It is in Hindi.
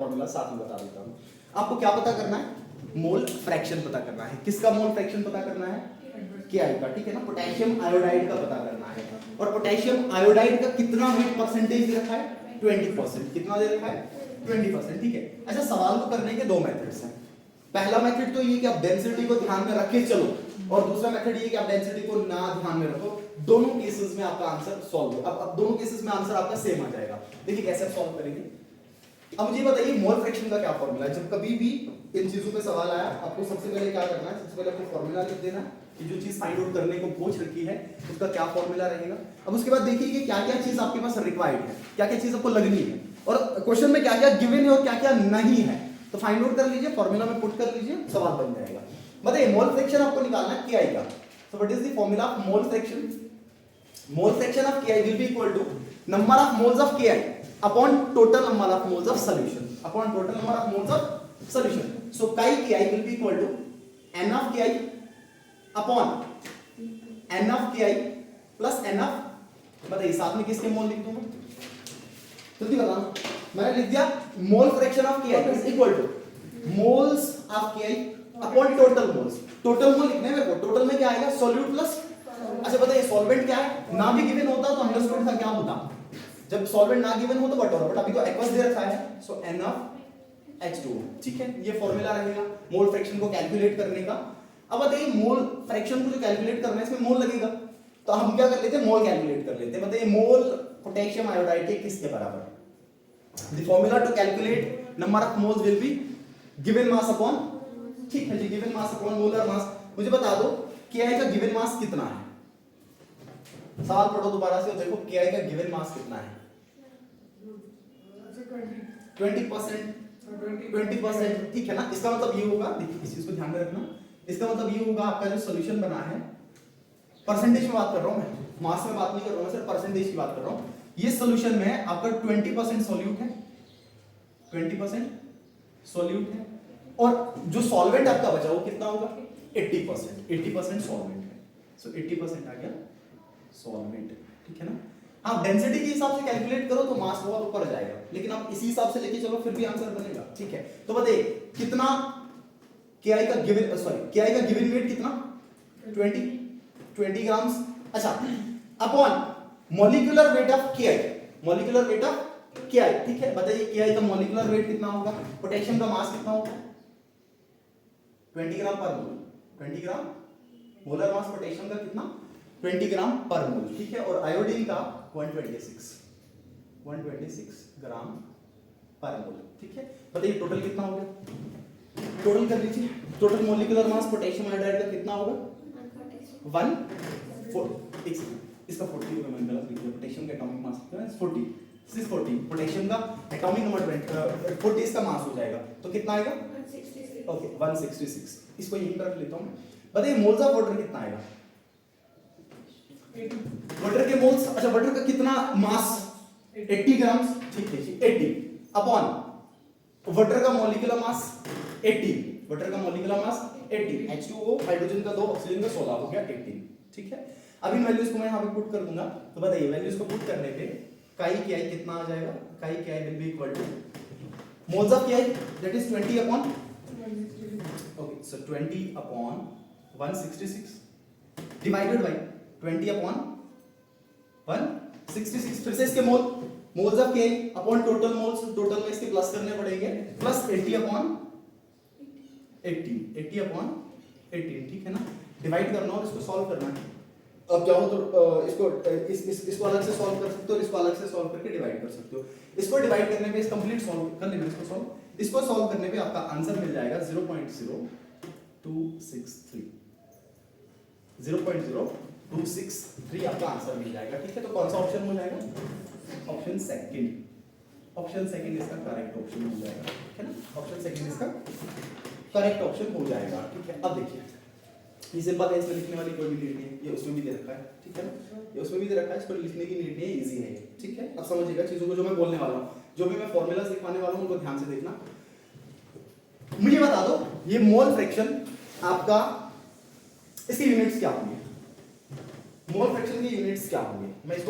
फॉर्मूला साथ में बता देता हूँ। आपको क्या पता करना है? मोल फ्रैक्शन पता करना है। किसका मोल फ्रैक्शन पता करना है? KI का, ठीक है ना। पोटेशियम आयोडाइड का पता करना है। और पोटेशियम आयोडाइड का कितना वेट परसेंटेज दे रखा है? 20%। कितना दे रखा है? 20%, ठीक है। अच्छा, सवाल को करने के दो मेथड्स हैं। पहला मेथड तो ये कि आप डेंसिटी को ध्यान में रख के चलो, और दूसरा मेथड ये कि आप डेंसिटी को ना ध्यान में रखो। दोनों केसेस में आपका आंसर सॉल्व हो। अब दोनों केसेस में आंसर आपका सेम आ जाएगा। देखिए कैसे सॉल्व करेंगे। अब मुझे बताइए मोल फ्रैक्शन का क्या फॉर्मूला है। जब कभी भी इन चीजों पे सवाल आया, आपको सबसे पहले क्या करना है? सबसे पहले आपको फॉर्मूला लिख देना कि जो चीज फाइंड आउट करने को पूछ रखी है उसका क्या फॉर्मूला रहेगा। अब उसके बाद देखिए कि क्या क्या चीज आपके पास रिक्वायर्ड है, क्या क्या चीज आपको लगनी है, और क्वेश्चन में क्या क्या गिवन है और क्या क्या नहीं है, तो फाइंड आउट कर लीजिए, फॉर्मूला में पुट कर लीजिए, सवाल बन जाएगा। बताइए मोल फ्रैक्शन आपको निकालना है KI का। So what is the formula of mole fraction? Mole fraction of KI will be equal to number of moles of KI upon total number of moles of solution, upon total number of moles of solution. So chi KI will be equal to n of KI अपॉन n of KI plus n of, बताइए साथ में किसके मोल लिख दूं मैं? जल्दी बताना। मैंने लिख दिया मोल fraction of KI is equal two moles of KI upon total moles. Total mole लिखने में टोटल में क्या आएगा? Solute plus. अच्छा बताइए सॉल्वेंट क्या है? ना भी गिवन होता तो अंडरस्टूड था, क्या होता? जब सॉल्वेंट ना गिवन हो तो व्हाट, बट अभी तो एक्वस दे रखा है, सो n of H2O, ठीक है। ये फॉर्मूला रहेगा मोल फ्रैक्शन को कैलकुलेट करने का। अब बताइए मोल फ्रैक्शन को जो कैलकुलेट करना है इसमें मोल लगेगा, तो हम क्या कर लेते हैं? मोल कैलकुलेट कर लेते हैं। बताइए मोल पोटेशियम आयोडाइड के किसके बराबर? The formula to calculate number of moles will be given mass upon, ठीक है जी, given mass upon molar mass. मुझे बता दो KI का गिवन मास कितना है? सवाल पढ़ो दोबारा से और देखो KI का गिवन मास कितना है? 20%, 20%, ठीक है ना। इसका मतलब ये होगा, देखिए इस चीज को ध्यान में रखना, इसका मतलब ये होगा आपका जो सॉल्यूशन बना है, परसेंटेज में बात कर रहा हूं मैं, मास में बात नहीं कर रहा हूं मैं, सिर्फ परसेंटेज की बात कर रहा हूं। ये सॉल्यूशन में आपका 20% सॉल्यूट है, 20% सॉल्यूट है, और जो सॉल्वेंट आपका बचा वो कितना होगा? 80%, 80% सॉल्वेंट है। सो 80% आ गया सॉल्वेंट, ठीक है ना। आप डेंसिटी के हिसाब से कैलकुलेट करो तो मास बहुत ऊपर जाएगा, लेकिन आप इसी हिसाब से लेके चलो फिर भी आंसर बनेगा, ठीक है। तो बताइए कितना KI का गिवन, KI का गिवन वेट कितना? 20 ग्राम्स। अच्छा, upon molecular weight of KI, molecular weight of KI, ठीक है। बताइए KI का मॉलिक्यूलर वेट कितना होगा? पोटेशियम का मास कितना होगा? 20 ग्राम पर मोल, 20 ग्राम मोलर मास पोटेशियम का कितना? 20 ग्राम पर मोल, ठीक है। और आयोडीन का 126 ग्राम पर मोल, ठीक है। बताइए टोटल कितना हो गया? टोटल कर लीजिए, total molecular mass potassium iodide का कितना होगा? 140, इसका 40 होगा, मैंने गलत लिख दिया। पोटेशियम का एटॉमिक मास कितना है? 40, 640। पोटेशियम का एटॉमिक नंबर 40 इसका मास हो जाएगा, तो कितना आएगा? ओके 166। इसको यहीं पर रख लेता हूं। बताइए मोल्स ऑफ वाटर कितना आएगा? वाटर के मोल्स, अच्छा वाटर का कितना मास? 80 ग्राम, ठीक है जी, 80 अपॉन वाटर का मॉलिक्यूलर मास 80, वाटर का मॉलिक्यूलर मास 80, H2O हाइड्रोजन का 2 ऑक्सीजन का 16 हो गया 18, ठीक है। अब इन वैल्यूज को मैं यहां पे पुट कर दूंगा, तो बताइए वैल्यूज को पुट करने पे chi KI कितना आ जाएगा? chi KI will be equal two moles of KI that is 20 upon, okay so 20 upon 166 divided by 20 upon 166, फिर से इसके moles of KI upon total moles, total में इसके प्लस करने पड़ेंगे, प्लस 80 अपॉन 18, 80 अपॉन 18, ठीक है ना। डिवाइड करना और इसको सॉल्व करना है। अब चाहो तो इसको अलग से सॉल्व कर सकते हो, इसको अलग से सॉल्व करके डिवाइड कर सकते हो। इसको डिवाइड करने पे, इस कंप्लीट सॉल्व कर लेना इसको सॉल्व, इसको सॉल्व करने पे आपका आंसर मिल जाएगा 0.0263, 0.0263 आपका आंसर मिल जाएगा, ठीक है। तो कौन सा ऑप्शन हो जाएगा? ऑप्शन सेकंड, ऑप्शन सेकंड इसका करेक्ट ऑप्शन हो जाएगा, ठीक है ना। ऑप्शन सेकंड इसका करेक्ट ऑप्शन हो जाएगा, ठीक है। अब देखिए ये सिंपल है, इसमें लिखने वाली कोई भी नीड नहीं है, ये उसमें भी दे रखा है, ठीक है ना, ये उसमें भी दे रखा है, इसको लिखने की नीड नहीं है, इजी है ये, ठीक है। अब समझिएगा चीजों को जो मैं बोलने वाला हूँ, जो भी मैं फॉर्मूलाज लिखवाने वाला हूँ उनको ध्यान से देखना। मुझे बता दो ये मोल फ्रैक्शन आपका, इसकी यूनिट्स क्या होंगे? मोल फ्रैक्शन की यूनिट्स क्या होंगे? मैं इसको